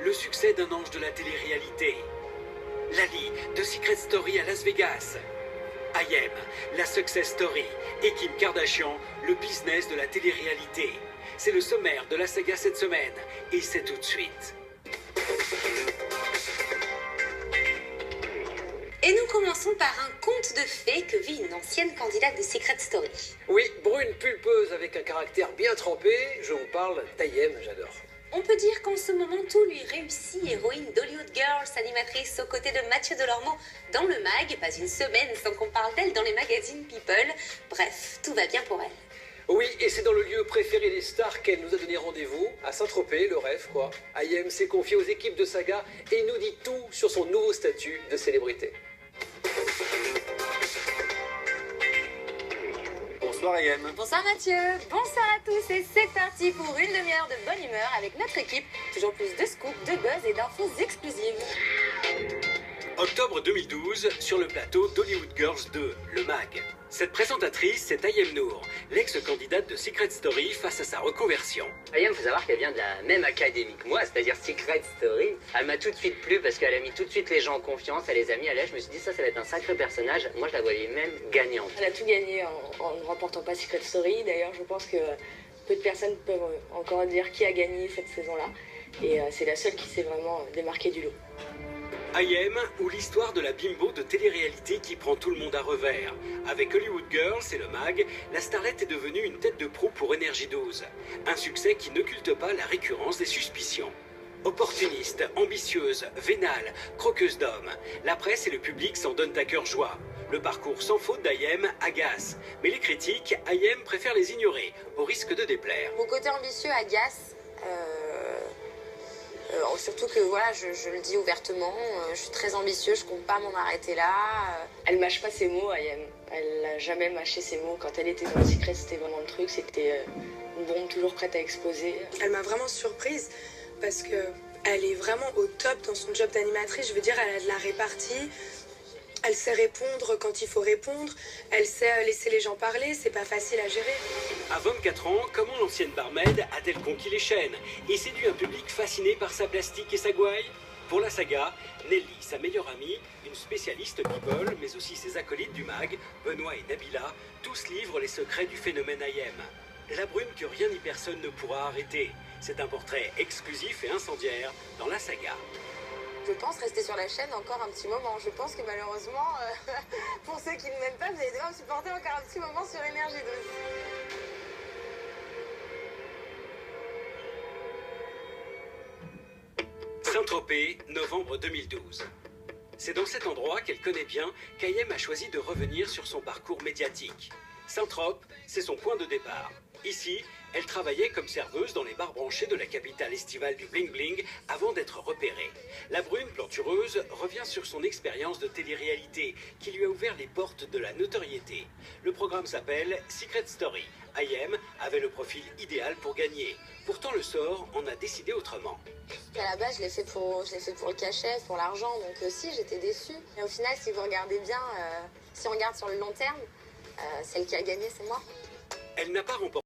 le succès d'un ange de la télé-réalité. Lali, de Secret Story à Las Vegas. I.M, la success story. Et Kim Kardashian, le business de la télé-réalité. C'est le sommaire de la saga cette semaine. Et c'est tout de suite. Et nous commençons par un conte de fées que vit une ancienne candidate de Secret Story. Oui, brune pulpeuse avec un caractère bien trempé, je vous parle d'I.M, j'adore. On peut dire qu'en ce moment, tout lui réussit. Héroïne d'Hollywood Girls, animatrice aux côtés de Mathieu Delormeau dans le mag. Pas une semaine sans qu'on parle d'elle dans les magazines People. Bref, tout va bien pour elle. Oui, et c'est dans le lieu préféré des stars qu'elle nous a donné rendez-vous, à Saint-Tropez, le rêve quoi. I.M s'est confié aux équipes de Saga et nous dit tout sur son nouveau statut de célébrité. Bonsoir I.M. Bonsoir Mathieu, bonsoir à tous et c'est parti pour une demi-heure de bonne humeur avec notre équipe. Toujours plus de scoops, de buzz et d'infos exclusives. Octobre 2012, sur le plateau d'Hollywood Girls 2, le MAG. Cette présentatrice, c'est I.M Noor, l'ex-candidate de Secret Story face à sa reconversion. I.M, faut savoir qu'elle vient de la même académie que moi, c'est-à-dire Secret Story. Elle m'a tout de suite plu parce qu'elle a mis tout de suite les gens en confiance, elle les a mis à l'aise. Je me suis dit, ça va être un sacré personnage. Moi, je la voyais même gagnante. Elle a tout gagné en ne remportant pas Secret Story. D'ailleurs, je pense que peu de personnes peuvent encore dire qui a gagné cette saison-là. Et c'est la seule qui s'est vraiment démarquée du lot. I.M, ou l'histoire de la bimbo de télé-réalité qui prend tout le monde à revers. Avec Hollywood Girls et le MAG, la starlette est devenue une tête de proue pour Énergie 12. Un succès qui n'occulte pas la récurrence des suspicions. Opportuniste, ambitieuse, vénale, croqueuse d'hommes, la presse et le public s'en donnent à cœur joie. Le parcours sans faute d'I.M agace, mais les critiques, I.M préfère les ignorer, au risque de déplaire. Mon côté ambitieux agace. Surtout que voilà, je le dis ouvertement, je suis très ambitieuse, je compte pas m'en arrêter là. Elle mâche pas ses mots, I.M. Elle n'a jamais mâché ses mots. Quand elle était dans le Secret, c'était vraiment le truc. C'était une bombe toujours prête à exploser. Elle m'a vraiment surprise parce que elle est vraiment au top dans son job d'animatrice. Je veux dire, elle a de la répartie. Elle sait répondre quand il faut répondre. Elle sait laisser les gens parler. C'est pas facile à gérer. À 24 ans, comment l'ancienne barmaid a-t-elle conquis les chaînes et séduit un public fasciné par sa plastique et sa gouaille? Pour la saga, Nelly, sa meilleure amie, une spécialiste people, mais aussi ses acolytes du MAG, Benoît et Nabila, tous livrent les secrets du phénomène I.M. La brune que rien ni personne ne pourra arrêter. C'est un portrait exclusif et incendiaire dans la saga. Je pense rester sur la chaîne encore un petit moment. Je pense que malheureusement, pour ceux qui ne m'aiment pas, vous allez devoir me supporter encore un petit moment sur Énergie 12. Saint-Tropez, novembre 2012. C'est dans cet endroit qu'elle connaît bien qu'I.M a choisi de revenir sur son parcours médiatique. Saint-Trope, c'est son point de départ. Ici, elle travaillait comme serveuse dans les bars branchés de la capitale estivale du bling bling avant d'être repérée. La brune plantureuse revient sur son expérience de télé-réalité qui lui a ouvert les portes de la notoriété. Le programme s'appelle Secret Story. I.M avait le profil idéal pour gagner. Pourtant, le sort en a décidé autrement. À la base, je l'ai fait pour le cachet, pour l'argent. Donc si, j'étais déçue. Et au final, si vous regardez bien, si on regarde sur le long terme, celle qui a gagné, c'est moi. Elle n'a pas remporté